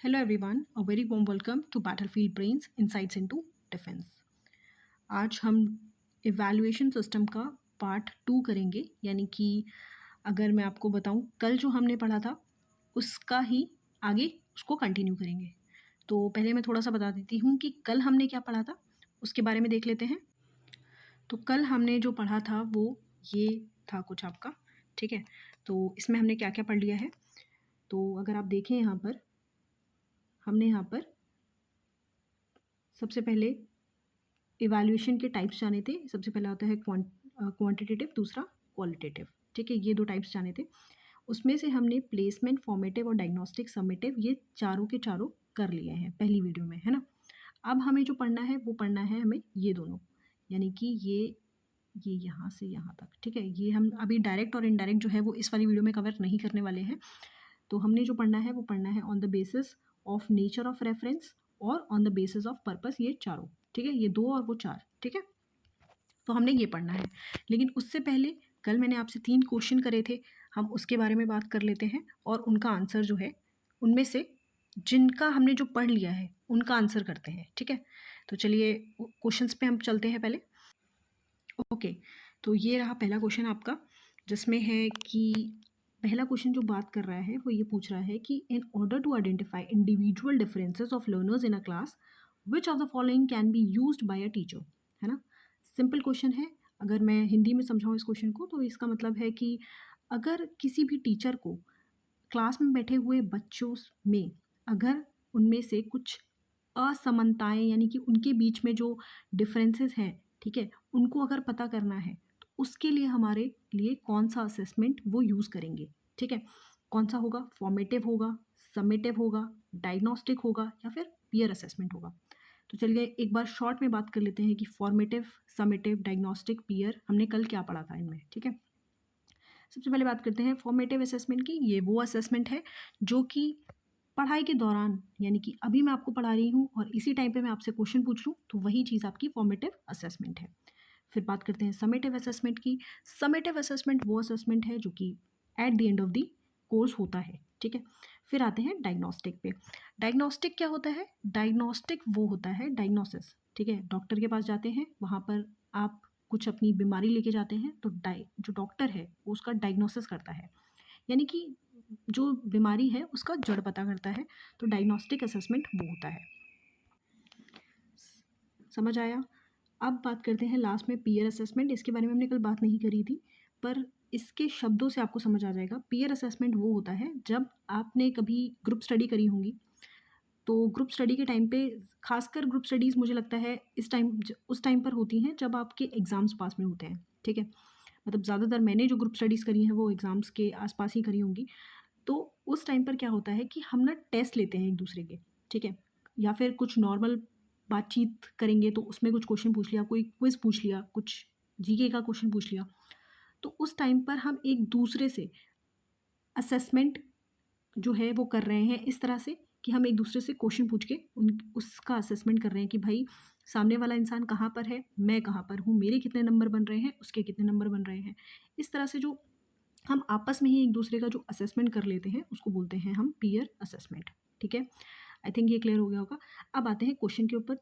Hello everyone, a very warm welcome to Battlefield Brains Insights into Defense। आज हम evaluation system का part 2 करेंगे, यानी कि अगर मैं आपको बताऊं कल जो हमने पढ़ा था उसका ही आगे उसको कंटिन्यू करेंगे। तो पहले मैं थोड़ा सा बता देती हूँ कि कल हमने क्या पढ़ा था, उसके बारे में देख लेते हैं। तो कल हमने जो पढ़ा था वो ये था कुछ आपका, ठीक है। तो इसमें हमने क्या क्या पढ़ लिया है, तो अगर आप देखें यहाँ पर हमने यहाँ पर सबसे पहले इवैल्यूएशन के टाइप्स जाने थे। सबसे पहला होता है क्वांटिटेटिव, दूसरा क्वालिटेटिव, ठीक है। ये दो टाइप्स जाने थे। उसमें से हमने प्लेसमेंट, फॉर्मेटिव और डायग्नोस्टिक समेटिव ये चारों के चारों कर लिए हैं पहली वीडियो में, है ना। अब हमें जो पढ़ना है वो पढ़ना है हमें ये दोनों, यानी कि ये यहाँ से यहाँ तक, ठीक है। ये हम अभी डायरेक्ट और इनडायरेक्ट जो है वो इस वाली वीडियो में कवर नहीं करने वाले हैं। तो हमने जो पढ़ना है वो पढ़ना है on the basis of nature of reference और on the basis of purpose, ये चारों, ठीक है। ये दो और वो चार, ठीक है। तो हमने ये पढ़ना है, लेकिन उससे पहले कल मैंने आपसे 3 क्वेश्चन करे थे, हम उसके बारे में बात कर लेते हैं और उनका आंसर जो है उनमें से जिनका हमने जो पढ़ लिया है उनका आंसर करते हैं, ठीक है। तो चलिए क्वेश्चंस पे हम चलते हैं पहले। ओके, तो ये रहा पहला क्वेश्चन आपका, जिसमें है कि पहला क्वेश्चन जो बात कर रहा है वो ये पूछ रहा है कि in order to identify individual differences of learners in a class which of the following can be used by a teacher, है ना। सिंपल क्वेश्चन है। अगर मैं हिंदी में समझाऊँ इस क्वेश्चन को तो इसका मतलब है कि अगर किसी भी टीचर को क्लास में बैठे हुए बच्चों में अगर उनमें से कुछ असमानताएं, यानी कि उनके बीच में जो डिफरेंसेस हैं, ठीक है, उनको अगर पता करना है तो उसके लिए हमारे लिए कौन सा असेसमेंट वो यूज़ करेंगे, ठीक है। कौन सा होगा, फॉर्मेटिव होगा, समेटिव होगा, डायग्नोस्टिक होगा या फिर पीयर असेसमेंट होगा। तो चलिए एक बार शॉर्ट में बात कर लेते हैं कि फॉर्मेटिव, समेटिव, डायग्नोस्टिक, पीयर हमने कल क्या पढ़ा था इनमें, ठीक है। सबसे पहले बात करते हैं फॉर्मेटिव असेसमेंट की। ये वो असेसमेंट है जो कि पढ़ाई के दौरान, यानी कि अभी मैं आपको पढ़ा रही हूँ और इसी टाइम पे मैं आपसे क्वेश्चन पूछ लूँ तो वही चीज़ आपकी फॉर्मेटिव असेसमेंट है। फिर बात करते हैं समेटिव असेसमेंट की। समेटिव असेसमेंट वो असेसमेंट है जो कि at the end of the course होता है, ठीक है। फिर आते हैं डायग्नोस्टिक पे। डायग्नोस्टिक क्या होता है, डायग्नोस्टिक वो होता है डायग्नोसिस, ठीक है। डॉक्टर के पास जाते हैं, वहाँ पर आप कुछ अपनी बीमारी लेके जाते हैं तो जो डॉक्टर है वो उसका डायग्नोसिस करता है, यानी कि जो बीमारी है उसका जड़ पता करता है। तो डायग्नोस्टिक असेसमेंट वो होता है। समझ आया। अब बात करते हैं लास्ट में पीयर असेसमेंट। इसके बारे में हमने कल बात नहीं करी थी, पर इसके शब्दों से आपको समझ आ जाएगा। पीयर असेसमेंट वो होता है जब आपने कभी ग्रुप स्टडी करी होंगी, तो ग्रुप स्टडी के टाइम पे, खासकर ग्रुप स्टडीज़ मुझे लगता है उस टाइम पर होती हैं जब आपके एग्ज़ाम्स पास में होते हैं, ठीक है। मतलब ज़्यादातर मैंने जो ग्रुप स्टडीज़ करी हैं वो एग्ज़ाम्स के आसपास ही करी होंगी। तो उस टाइम पर क्या होता है कि हम ना टेस्ट लेते हैं एक दूसरे के, ठीक है। या फिर कुछ नॉर्मल बातचीत करेंगे तो उसमें कुछ क्वेश्चन पूछ लिया, कोई क्विज पूछ लिया, कुछ जीके का क्वेश्चन पूछ लिया। तो उस टाइम पर हम एक दूसरे से असेसमेंट जो है वो कर रहे हैं इस तरह से कि हम एक दूसरे से क्वेश्चन पूछ के उसका असेसमेंट कर रहे हैं कि भाई सामने वाला इंसान कहाँ पर है, मैं कहाँ पर हूँ, मेरे कितने नंबर बन रहे हैं, उसके कितने नंबर बन रहे हैं। इस तरह से जो हम आपस में ही एक दूसरे का जो असेसमेंट कर लेते हैं उसको बोलते हैं हम पीयर असेसमेंट, ठीक है। आई थिंक ये क्लियर हो गया होगा। अब आते हैं क्वेश्चन के ऊपर।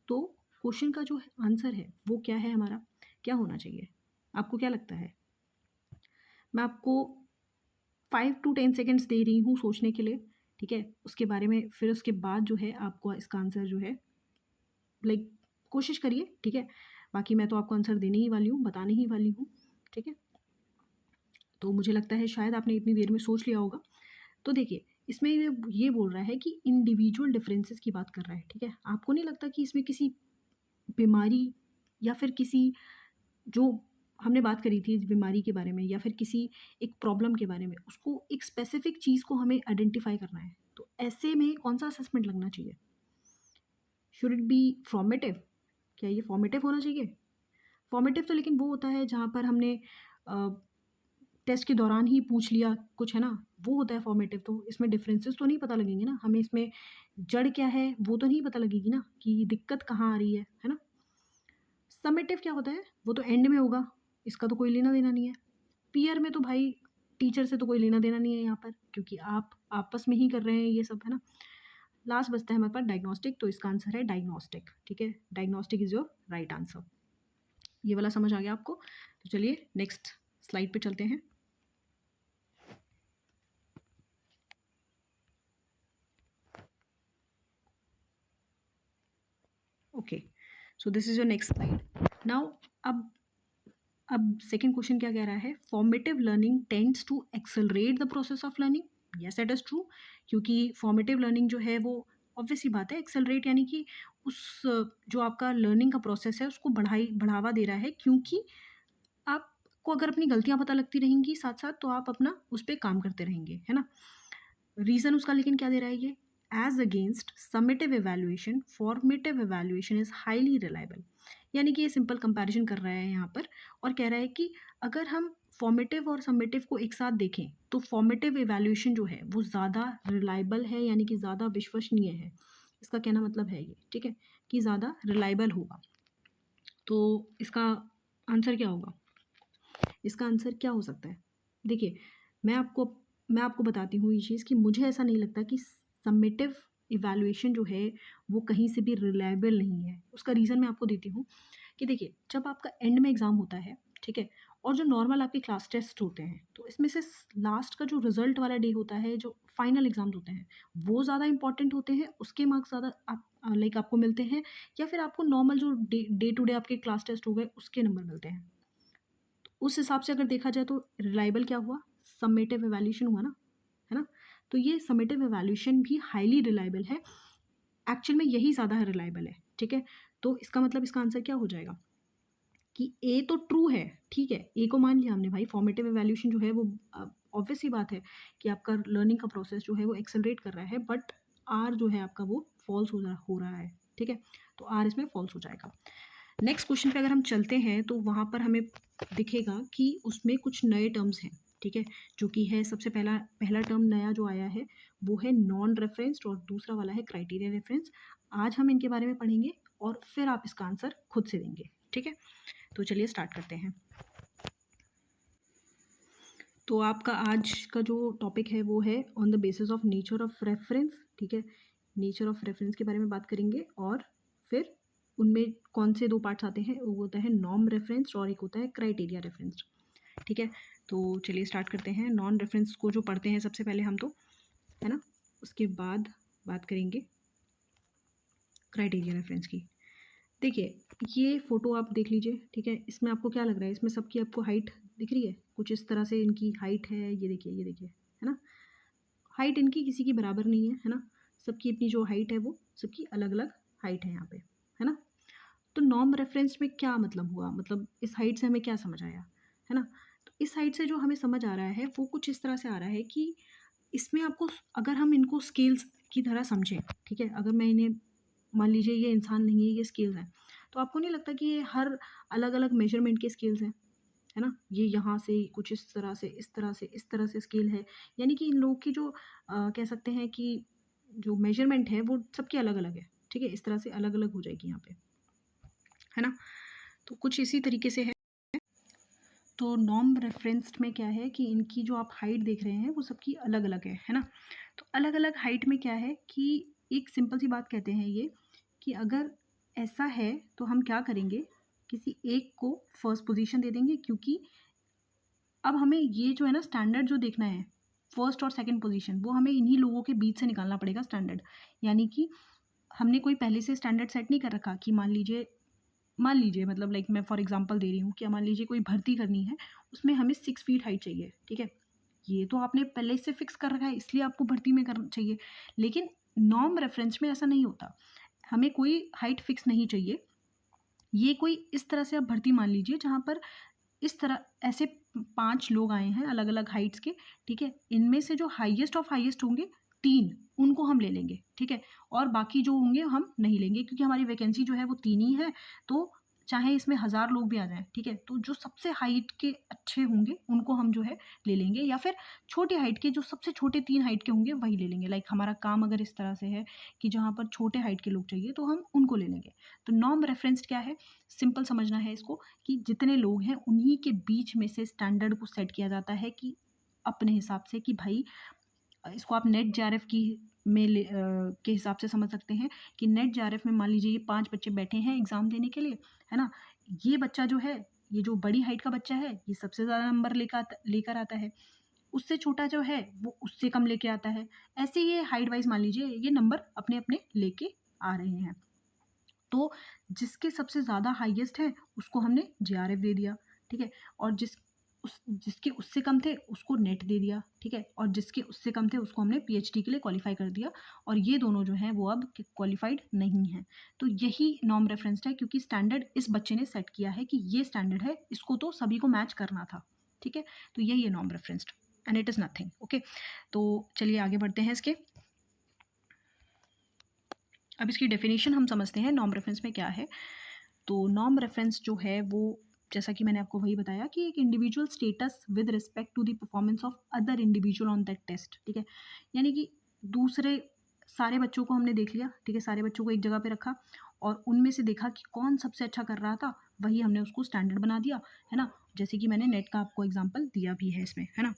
तो क्वेश्चन का जो आंसर है वो क्या है हमारा, क्या होना चाहिए, आपको क्या लगता है। मैं आपको 5 to 10 सेकेंड्स दे रही हूँ सोचने के लिए, ठीक है। उसके बारे में फिर उसके बाद जो है आपको इसका आंसर जो है लाइक कोशिश करिए, ठीक है। बाकी मैं तो आपको आंसर देने ही वाली हूँ, बताने ही वाली हूँ, ठीक है। तो मुझे लगता है शायद आपने इतनी देर में सोच लिया होगा। तो देखिए इसमें ये बोल रहा है कि इंडिविजुअल डिफरेंसेस की बात कर रहा है, ठीक है। आपको नहीं लगता कि इसमें किसी बीमारी या फिर किसी जो हमने बात करी थी इस बीमारी के बारे में या फिर किसी एक प्रॉब्लम के बारे में, उसको एक स्पेसिफिक चीज़ को हमें आइडेंटिफाई करना है, तो ऐसे में कौन सा असेसमेंट लगना चाहिए। शुड इट बी फॉर्मेटिव, क्या ये फॉर्मेटिव होना चाहिए। फॉर्मेटिव तो लेकिन वो होता है जहाँ पर हमने टेस्ट के दौरान ही पूछ लिया कुछ, है ना, वो होता है फॉर्मेटिव। तो इसमें डिफरेंसेस तो नहीं पता लगेंगे ना हमें, इसमें जड़ क्या है वो तो नहीं पता लगेगी ना कि दिक्कत कहाँ आ रही है ना। समेटिव क्या होता है, वो तो एंड में होगा, इसका तो कोई लेना देना नहीं है। पीयर में तो भाई टीचर से तो कोई लेना देना नहीं है यहाँ पर, क्योंकि आप आपस में ही कर रहे हैं ये सब, है ना। लास्ट बचता है हमारे पास डायग्नोस्टिक, तो इसका आंसर है डायग्नोस्टिक। ठीक है, diagnostic is your right answer. ये वाला समझ आ गया आपको? तो चलिए नेक्स्ट स्लाइड पे चलते हैं। Okay, so this is your next slide now. अब सेकेंड क्वेश्चन क्या कह रहा है? Formative learning tends to accelerate the process of learning. Yes, it is true, क्योंकि फॉर्मेटिव लर्निंग जो है वो ऑब्वियस ही बात है, एक्सेलरेट यानी कि उस जो आपका लर्निंग का प्रोसेस है उसको बढ़ावा दे रहा है, क्योंकि आपको अगर अपनी गलतियां पता लगती रहेंगी साथ साथ, तो आप अपना उस पर काम करते रहेंगे, है ना। रीज़न उसका लेकिन क्या दे रहा है ये? As against summative evaluation, formative evaluation is highly reliable. यानी कि ये सिंपल कंपैरिजन कर रहा है यहाँ पर, और कह रहा है कि अगर हम फॉर्मेटिव और समेटिव को एक साथ देखें तो फॉर्मेटिव एवेल्युएशन जो है वो ज़्यादा रिलायबल है, यानी कि ज़्यादा विश्वसनीय है। इसका कहना मतलब है ये, ठीक है, कि ज़्यादा रिलायबल होगा। तो इसका आंसर क्या होगा? इसका आंसर क्या हो सकता है? देखिए, मैं आपको बताती हूँ ये चीज़, कि मुझे ऐसा नहीं लगता कि समेटिव इवैल्यूएशन जो है वो कहीं से भी रिलायबल नहीं है। उसका रीज़न मैं आपको देती हूँ कि देखिए, जब आपका एंड में एग्ज़ाम होता है, ठीक है? और जो नॉर्मल आपके क्लास टेस्ट होते हैं, तो इसमें से लास्ट का जो रिज़ल्ट वाला डे होता है, जो फाइनल एग्ज़ाम्स होते हैं, वो ज़्यादा इम्पोर्टेंट होते हैं, उसके मार्क्स ज़्यादा लाइक आपको मिलते हैं, या फिर आपको नॉर्मल जो डे टू डे आपके क्लास टेस्ट हो गए, उसके नंबर मिलते हैं? उस हिसाब से अगर देखा जाए तो रिलायबल क्या हुआ? समेटिव इवैल्यूएशन हुआ ना, है ना? तो ये समेटिव इवैल्यूएशन भी हाईली रिलायबल है। एक्चुअल में यही ज़्यादा रिलायबल है, ठीक है? तो इसका मतलब इसका आंसर क्या हो जाएगा कि ए तो ट्रू है, ठीक है? ए को मान लिया हमने भाई, फॉर्मेटिव इवैल्यूएशन जो है वो ऑब्वियस सी बात है कि आपका लर्निंग का प्रोसेस जो है वो एक्सेलरेट कर रहा है, बट आर जो है आपका वो फॉल्स हो रहा है, ठीक है? तो आर इसमें फॉल्स हो जाएगा। नेक्स्ट क्वेश्चन पे अगर हम चलते हैं तो वहाँ पर हमें दिखेगा कि उसमें कुछ नए टर्म्स हैं, ठीक है, जो कि है सबसे पहला पहला टर्म नया जो आया है वो है नॉन रेफरेंस्ड, और दूसरा वाला है क्राइटेरिया रेफरेंस। आज हम इनके बारे में पढ़ेंगे और फिर आप इसका आंसर खुद से देंगे, ठीक है? तो चलिए स्टार्ट करते हैं। तो आपका आज का जो टॉपिक है वो है on the basis of nature of reference, ठीक है? नेचर ऑफ रेफरेंस के बारे में बात करेंगे, और फिर उनमें कौन से दो पार्ट्स आते हैं, वो होता है नॉर्म रेफरेंस और एक होता है क्राइटेरिया रेफरेंस, ठीक है? तो चलिए स्टार्ट करते हैं। नॉन रेफरेंस को जो पढ़ते हैं सबसे पहले हम, तो है ना, उसके बाद बात करेंगे क्राइटेरिया रेफरेंस की। देखिए, ये फ़ोटो आप देख लीजिए, ठीक है? इसमें आपको क्या लग रहा है? इसमें सबकी आपको हाइट दिख रही है? कुछ इस तरह से इनकी हाइट है, ये देखिए, है ना? हाइट इनकी किसी की बराबर नहीं है, है ना? सबकी अपनी जो हाइट है वो सबकी अलग-अलग हाइट है यहाँ पे, है ना? तो नॉर्म रेफ़रेंस में क्या मतलब हुआ? मतलब इस हाइट से हमें क्या समझ आया, है ना? तो इस हाइट से जो हमें समझ आ रहा है वो कुछ इस तरह से आ रहा है कि इसमें आपको, अगर हम इनको स्केल्स की तरह समझें, ठीक है? अगर मैं इन्हें, मान लीजिए ये इंसान नहीं है, ये स्केल्स हैं, तो आपको नहीं लगता कि ये हर अलग-अलग मेज़रमेंट के स्केल्स हैं? है ना? ये यहाँ से कुछ इस तरह से, इस तरह से, इस तरह से स्केल है। यानी कि इन लोगों की जो कह सकते हैं कि जो मेज़रमेंट है वो सबकी अलग-अलग है, ठीक है? इस तरह से अलग-अलग हो जाएगी यहाँ पे, है ना? तो कुछ इसी तरीके से है। तो नॉर्म रेफरेंस्ड में क्या है कि इनकी जो आप हाइट देख रहे हैं वो सबकी अलग-अलग है ना? तो अलग-अलग हाइट में क्या है कि एक सिंपल सी बात कहते हैं ये, कि अगर ऐसा है तो हम क्या करेंगे, किसी एक को फर्स्ट पोजीशन दे देंगे, क्योंकि अब हमें ये जो है ना स्टैंडर्ड जो देखना है, फर्स्ट और सेकंड पोजीशन, वो हमें इन्हीं लोगों के बीच से निकालना पड़ेगा स्टैंडर्ड। यानी कि हमने कोई पहले से स्टैंडर्ड सेट नहीं कर रखा कि मान लीजिए मतलब लाइक मैं फॉर एग्जांपल दे रही हूँ कि मान लीजिए कोई भर्ती करनी है, उसमें हमें 6 फीट हाइट चाहिए, ठीक है? ये तो आपने पहले से फिक्स कर रखा है, इसलिए आपको भर्ती में करना चाहिए। लेकिन नॉर्म रेफरेंस में ऐसा नहीं होता, हमें कोई हाइट फिक्स नहीं चाहिए। ये कोई इस तरह से आप भर्ती मान लीजिए जहाँ पर इस तरह ऐसे 5 लोग आए हैं अलग-अलग हाइट्स के, ठीक है? इनमें से जो हाईएस्ट ऑफ हाईएस्ट होंगे 3, उनको हम ले लेंगे, ठीक है? और बाकी जो होंगे हम नहीं लेंगे, क्योंकि हमारी वैकेंसी जो है वो 3 ही है, तो चाहे इसमें 1000 लोग भी आ जाएँ, ठीक है? तो जो सबसे हाइट के अच्छे होंगे उनको हम जो है ले लेंगे, या फिर छोटे हाइट के जो सबसे छोटे 3 हाइट के होंगे वही ले लेंगे। लाइक हमारा काम अगर इस तरह से है कि जहाँ पर छोटे हाइट के लोग चाहिए तो हम उनको ले लेंगे। तो नॉर्म रेफरेंस क्या है? सिंपल समझना है इसको, कि जितने लोग हैं उन्हीं के बीच में से स्टैंडर्ड को सेट किया जाता है, कि अपने हिसाब से कि भाई इसको आप नेट जेआरएफ की के हिसाब से समझ सकते हैं कि नेट जेआरएफ में मान लीजिए ये 5 बच्चे बैठे हैं एग्ज़ाम देने के लिए, है ना? ये बच्चा जो है, ये जो बड़ी हाइट का बच्चा है, ये सबसे ज़्यादा नंबर लेकर आता है। उससे छोटा जो है, वो उससे कम लेके आता है। ऐसे ये हाइट वाइज़ मान लीजिए ये नंबर अपने-अपने लेके आ रहे हैं। तो जिसके सबसे ज़्यादा हाईएस्ट है, उसको हमने जेआरएफ दे दिया, ठीक है? और जिसके उससे कम थे, उसको नेट दे दिया, ठीक है? और जिसके उससे कम थे, उसको हमने पीएचडी के लिए क्वालीफाई कर दिया और ये दोनों जो हैं, वो अब क्वालीफाइड नहीं हैं। तो यही नॉर्म रेफरेंस्ड है क्योंकि स्टैंडर्ड इस बच्चे ने सेट किया है कि ये स्टैंडर्ड है, इसको तो सभी को मैच करना था, ठीक है? तो यही है norm referenced and it is nothing, okay? तो चलिए आगे बढ़ते हैं इसके। अब इसकी डेफिनेशन हम समझते हैं नॉर्म रेफरेंस में क्या है। तो नॉर्म रेफरेंस जो है वो, जैसा कि मैंने आपको वही बताया कि एक individual status with respect to the performance of other individual on that test, ठीक है? यानी कि दूसरे सारे बच्चों को हमने देख लिया, ठीक है? सारे बच्चों को एक जगह पे रखा और उनमें से देखा कि कौन सबसे अच्छा कर रहा था, वही हमने उसको स्टैंडर्ड बना दिया, है ना? जैसे कि मैंने नेट का आपको एग्जाम्पल दिया भी है इसमें, है ना?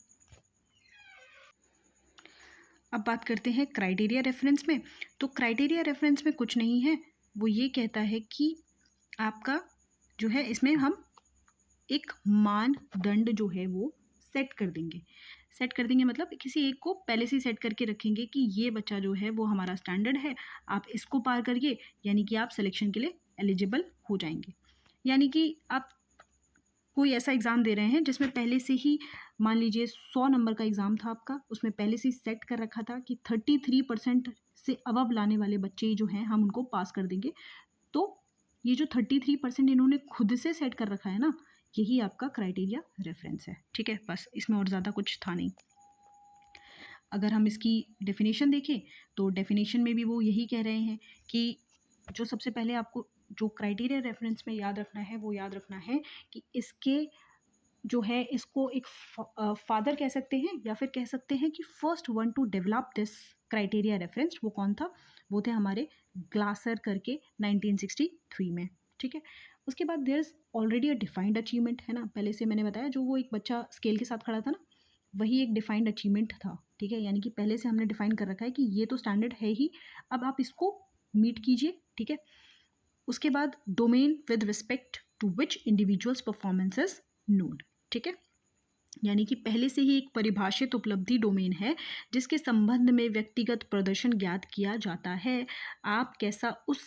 अब बात करते हैं क्राइटेरिया रेफरेंस में। तो क्राइटेरिया रेफरेंस में कुछ नहीं है, वो ये कहता है कि आपका जो है, इसमें हम एक मानदंड जो है वो सेट कर देंगे। सेट कर देंगे मतलब किसी एक को पहले से ही सेट करके रखेंगे कि ये बच्चा जो है वो हमारा स्टैंडर्ड है, आप इसको पार करिए, यानी कि आप सिलेक्शन के लिए एलिजिबल हो जाएंगे। यानी कि आप कोई ऐसा एग्ज़ाम दे रहे हैं जिसमें पहले से ही मान लीजिए 100 नंबर का एग्ज़ाम था आपका, उसमें पहले से ही सेट कर रखा था कि 33% से अबव लाने वाले बच्चे जो हैं हम उनको पास कर देंगे। तो ये जो 33% इन्होंने खुद से सेट कर रखा है ना, यही आपका क्राइटेरिया रेफरेंस है, ठीक है? बस इसमें और ज़्यादा कुछ था नहीं। अगर हम इसकी डेफिनेशन देखें तो डेफिनेशन में भी वो यही कह रहे हैं कि जो सबसे पहले आपको जो क्राइटेरिया रेफरेंस में याद रखना है, वो याद रखना है कि इसके जो है, इसको एक फादर कह सकते हैं या फिर कह सकते हैं कि first one two develop this criteria reference वो कौन था? वो थे हमारे ग्लासर करके 1963 में, ठीक है? उसके बाद there is already a defined achievement, है ना? पहले से मैंने बताया जो वो एक बच्चा स्केल के साथ खड़ा था ना, वही एक डिफाइंड अचीवमेंट था, ठीक है? यानी कि पहले से हमने डिफाइन कर रखा है कि ये तो स्टैंडर्ड है ही, अब आप इसको मीट कीजिए, ठीक है? उसके बाद domain with respect to which individuals performance is known, ठीक है? यानी कि पहले से ही एक परिभाषित उपलब्धि डोमेन है जिसके संबंध में व्यक्तिगत प्रदर्शन ज्ञात किया जाता है। आप कैसा उस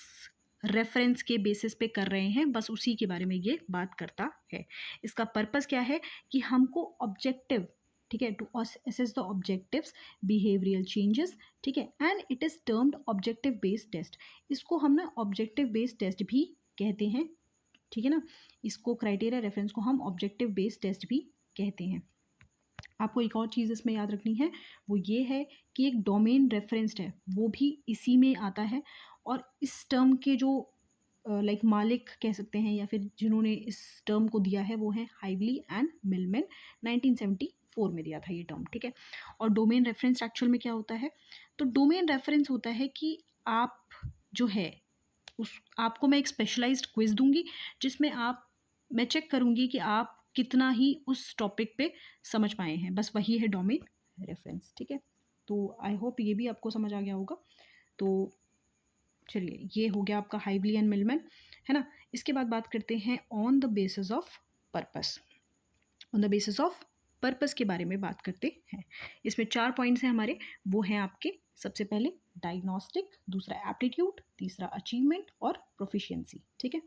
रेफरेंस के बेसिस पे कर रहे हैं, बस उसी के बारे में ये बात करता है। इसका पर्पस क्या है कि हमको ऑब्जेक्टिव, ठीक है, to assess the objectives, behavioural changes, ठीक है, and it is termed objective based test. इसको हम ना ऑब्जेक्टिव बेस्ड टेस्ट भी कहते हैं, ठीक है ना? इसको क्राइटेरिया रेफरेंस को हम ऑब्जेक्टिव बेस्ड टेस्ट भी कहते हैं। आपको एक और चीज़ इसमें याद रखनी है, वो ये है कि एक डोमेन रेफरेंस्ड है, वो भी इसी में आता है और इस टर्म के जो लाइक मालिक कह सकते हैं या फिर जिन्होंने इस टर्म को दिया है, वो है हाइवली एंड मिलमैन। 1974 में दिया था ये टर्म, ठीक है? और डोमेन रेफरेंस एक्चुअल में क्या होता है? तो डोमेन रेफरेंस होता है कि आप जो है उस आपको मैं एक स्पेशलाइज्ड क्विज़ दूँगी जिसमें मैं चेक करूँगी कि आप कितना ही उस टॉपिक पे समझ पाए हैं, बस वही है डोमेन रेफरेंस, ठीक है? तो आई होप ये भी आपको समझ आ गया होगा। तो चलिए, ये हो गया आपका हाइवली एंड मिलमैन, है ना? इसके बाद बात करते हैं on the basis of purpose. On the basis of purpose के बारे में बात करते हैं। इसमें 4 पॉइंट्स हैं हमारे, वो हैं आपके सबसे पहले डायग्नोस्टिक, दूसरा एप्टीट्यूड, तीसरा अचीवमेंट और प्रोफिशिएंसी, ठीक है?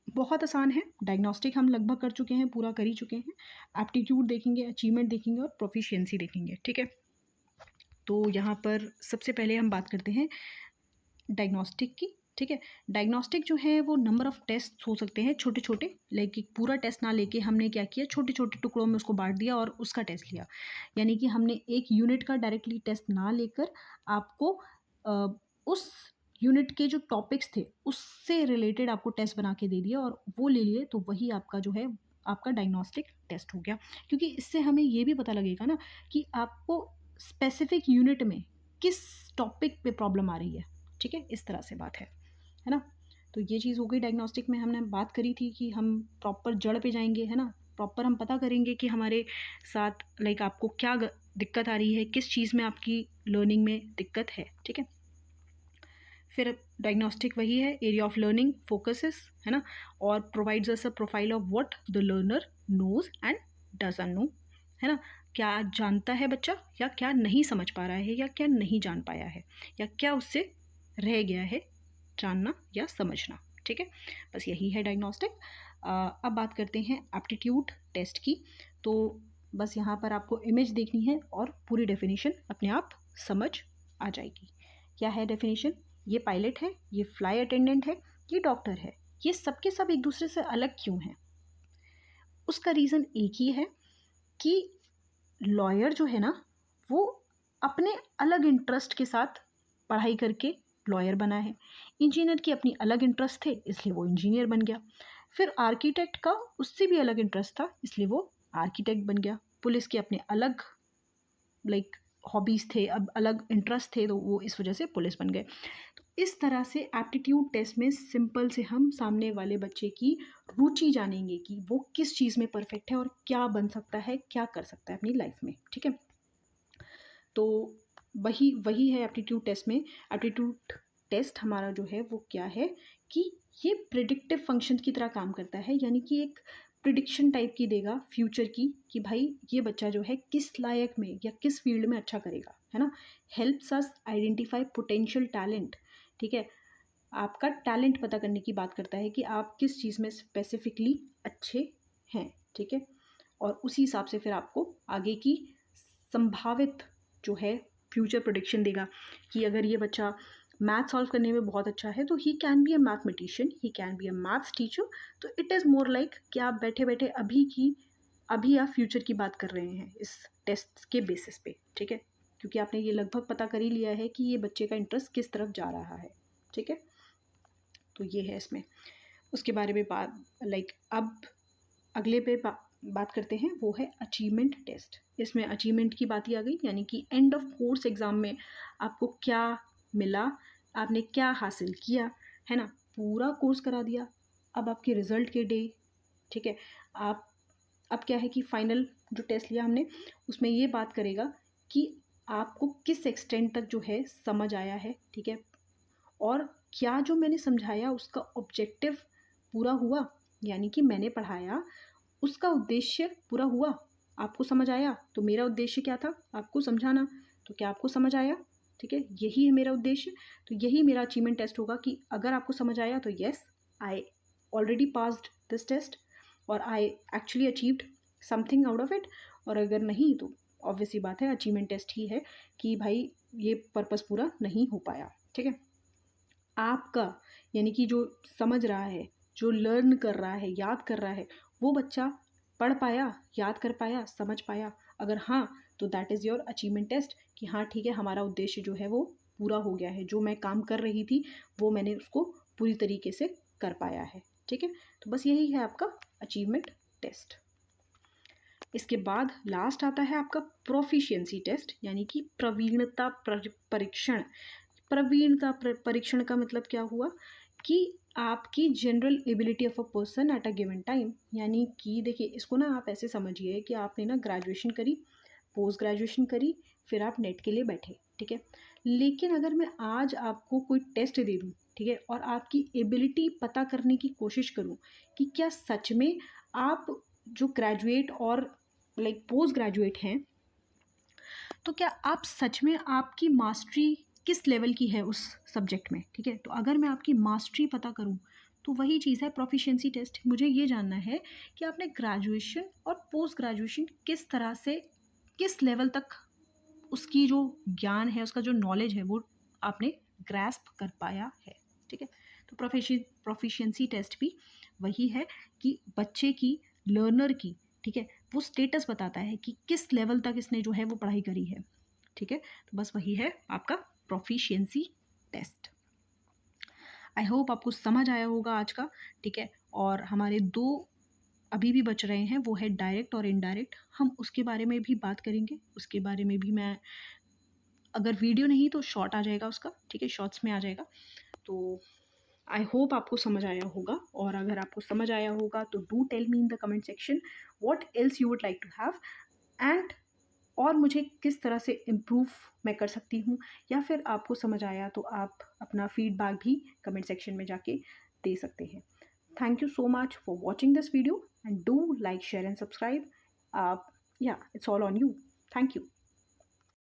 बहुत आसान है। डायग्नोस्टिक हम लगभग कर चुके हैं, पूरा कर ही चुके हैं। एप्टीट्यूड देखेंगे, अचीवमेंट देखेंगे और प्रोफिशिएंसी देखेंगे, ठीक है? तो यहाँ पर सबसे पहले हम बात करते हैं डायग्नोस्टिक की, ठीक है? डायग्नोस्टिक जो है वो नंबर ऑफ़ टेस्ट हो सकते हैं छोटे-छोटे, लाइक एक पूरा टेस्ट ना लेके हमने क्या किया, छोटे-छोटे टुकड़ों में उसको बाँट दिया और उसका टेस्ट लिया। यानी कि हमने एक यूनिट का डायरेक्टली टेस्ट ना लेकर आपको उस यूनिट के जो टॉपिक्स थे, उससे रिलेटेड आपको टेस्ट बना के दे दिया और वो ले लिए, तो वही आपका जो है, आपका डायग्नोस्टिक टेस्ट हो गया। क्योंकि इससे हमें ये भी पता लगेगा ना कि आपको स्पेसिफ़िक यूनिट में किस टॉपिक पे प्रॉब्लम आ रही है, ठीक है? इस तरह से बात है ना? तो ये चीज़ हो गई। डायग्नोस्टिक में हमने बात करी थी कि हम प्रॉपर जड़ पे जाएँगे, है ना? प्रॉपर हम पता करेंगे कि हमारे साथ लाइक आपको क्या दिक्कत आ रही है, किस चीज़ में आपकी लर्निंग में दिक्कत है, ठीक है। फिर डायग्नोस्टिक वही है, एरिया ऑफ लर्निंग फोकसेस, है ना, और provides us a profile of what the learner knows and doesn't know, है ना, क्या जानता है बच्चा या क्या नहीं समझ पा रहा है या क्या नहीं जान पाया है या क्या उससे रह गया है जानना या समझना, ठीक है। बस यही है डायग्नोस्टिक। अब बात करते हैं एप्टीट्यूड टेस्ट की। तो बस यहाँ पर आपको इमेज देखनी है और पूरी डेफिनेशन अपने आप समझ आ जाएगी। क्या है डेफिनेशन? ये पायलट है, ये फ्लाई अटेंडेंट है, ये डॉक्टर है, ये सबके सब एक दूसरे से अलग क्यों हैं? उसका रीज़न एक ही है कि लॉयर जो है ना, वो अपने अलग इंटरेस्ट के साथ पढ़ाई करके लॉयर बना है। इंजीनियर की अपनी अलग इंटरेस्ट थे, इसलिए वो इंजीनियर बन गया। फिर आर्किटेक्ट का उससे भी अलग इंटरेस्ट था, इसलिए वो आर्किटेक्ट बन गया। पुलिस के अपने अलग लाइक हॉबीज़ थे, अब अलग इंटरेस्ट थे, तो वो इस वजह से पुलिस बन गए। तो इस तरह से एप्टीट्यूड टेस्ट में सिंपल से हम सामने वाले बच्चे की रुचि जानेंगे कि वो किस चीज़ में परफेक्ट है और क्या बन सकता है, क्या कर सकता है अपनी लाइफ में, ठीक है। तो वही वही है एप्टीट्यूड टेस्ट में। एप्टीट्यूड टेस्ट हमारा जो है वो क्या है कि ये प्रिडिक्टिव फंक्शन की तरह काम करता है, यानी कि एक प्रिडिक्शन टाइप की देगा फ्यूचर की कि भाई ये बच्चा जो है किस लायक में या किस फील्ड में अच्छा करेगा, है ना। Helps us identify potential talent, ठीक है। आपका टैलेंट पता करने की बात करता है कि आप किस चीज़ में स्पेसिफिकली अच्छे हैं, ठीक है। और उसी हिसाब से फिर आपको आगे की संभावित जो है फ्यूचर प्रेडिक्शन देगा कि अगर ये बच्चा मैथ सॉल्व करने में बहुत अच्छा है तो he can be a mathematician, he can be a maths teacher. तो इट इज़ मोर लाइक कि आप बैठे बैठे अभी आप फ्यूचर की बात कर रहे हैं इस टेस्ट के बेसिस पे, ठीक है। क्योंकि आपने ये लगभग पता कर ही लिया है कि ये बच्चे का इंटरेस्ट किस तरफ जा रहा है, ठीक है। तो ये है इसमें। उसके बारे में बात अब अगले पे बात करते हैं, वो है अचीवमेंट टेस्ट। इसमें अचीवमेंट की बात ही आ गई, यानी कि एंड ऑफ कोर्स एग्ज़ाम में आपको क्या मिला, आपने क्या हासिल किया, है ना, पूरा कोर्स करा दिया। अब आपके रिज़ल्ट के डे, ठीक है, आप अब क्या है कि फाइनल जो टेस्ट लिया हमने उसमें ये बात करेगा कि आपको किस एक्सटेंट तक जो है समझ आया है, ठीक है, और क्या जो मैंने समझाया उसका ऑब्जेक्टिव पूरा हुआ, यानी कि मैंने पढ़ाया उसका उद्देश्य पूरा हुआ। आपको समझ आया तो मेरा उद्देश्य क्या था, आपको समझाना, तो क्या आपको समझ आया, ठीक है, यही है मेरा उद्देश्य। तो यही मेरा अचीवमेंट टेस्ट होगा कि अगर आपको समझ आया तो yes, I already passed this test और I actually achieved something out of it. और अगर नहीं तो ऑब्वियसली बात है अचीवमेंट टेस्ट ही है कि भाई ये पर्पस पूरा नहीं हो पाया, ठीक है। आपका यानी कि जो समझ रहा है, जो लर्न कर रहा है, याद कर रहा है, वो बच्चा पढ़ पाया, याद कर पाया, समझ पाया? अगर हाँ, तो that is your achievement test कि हाँ ठीक है, हमारा उद्देश्य जो है वो पूरा हो गया है। जो मैं काम कर रही थी वो मैंने उसको पूरी तरीके से कर पाया है, ठीक है। तो बस यही है आपका अचीवमेंट टेस्ट। इसके बाद लास्ट आता है आपका प्रोफिशिएंसी टेस्ट, यानी कि प्रवीणता परीक्षण। प्रवीणता परीक्षण का मतलब क्या हुआ कि आपकी general ability of a person at a given time, यानी कि देखिए इसको ना आप ऐसे समझिए कि आपने ना ग्रेजुएशन करी, पोस्ट ग्रेजुएशन करी, फिर आप नेट के लिए बैठे, ठीक है। लेकिन अगर मैं आज आपको कोई टेस्ट दे दूँ, ठीक है, और आपकी एबिलिटी पता करने की कोशिश करूँ कि क्या सच में आप जो ग्रेजुएट और पोस्ट ग्रेजुएट हैं, तो क्या आप सच में आपकी मास्टरी किस लेवल की है उस सब्जेक्ट में, ठीक है। तो अगर मैं आपकी मास्टरी पता करूं तो वही चीज़ है प्रोफिशिएंसी टेस्ट। मुझे ये जानना है कि आपने ग्रेजुएशन और पोस्ट ग्रेजुएशन किस तरह से, किस लेवल तक उसकी जो ज्ञान है, उसका जो नॉलेज है वो आपने ग्रैस्प कर पाया है, ठीक है। तो प्रोफिशिएंसी टेस्ट भी वही है कि बच्चे की, लर्नर की, ठीक है, वो स्टेटस बताता है कि किस लेवल तक इसने जो है वो पढ़ाई करी है, ठीक है। तो बस वही है आपका प्रोफिशिएंसी टेस्ट। आई होप आपको समझ आया होगा आज का, ठीक है। और हमारे दो अभी भी बच रहे हैं, वो है डायरेक्ट और इनडायरेक्ट। हम उसके बारे में भी बात करेंगे, उसके बारे में भी मैं, अगर वीडियो नहीं तो शॉर्ट आ जाएगा उसका, ठीक है, शॉर्ट्स में आ जाएगा। तो आई होप आपको समझ आया होगा, और अगर आपको समझ आया होगा तो do tell me in the comment section what else you would like to have. And और मुझे किस तरह से इम्प्रूव मैं कर सकती हूँ, या फिर आपको समझ आया तो आप अपना फीडबैक भी कमेंट सेक्शन में जाके दे सकते हैं। Thank you so much for watching this video and do like, share and subscribe. या it's all on you. Thank you.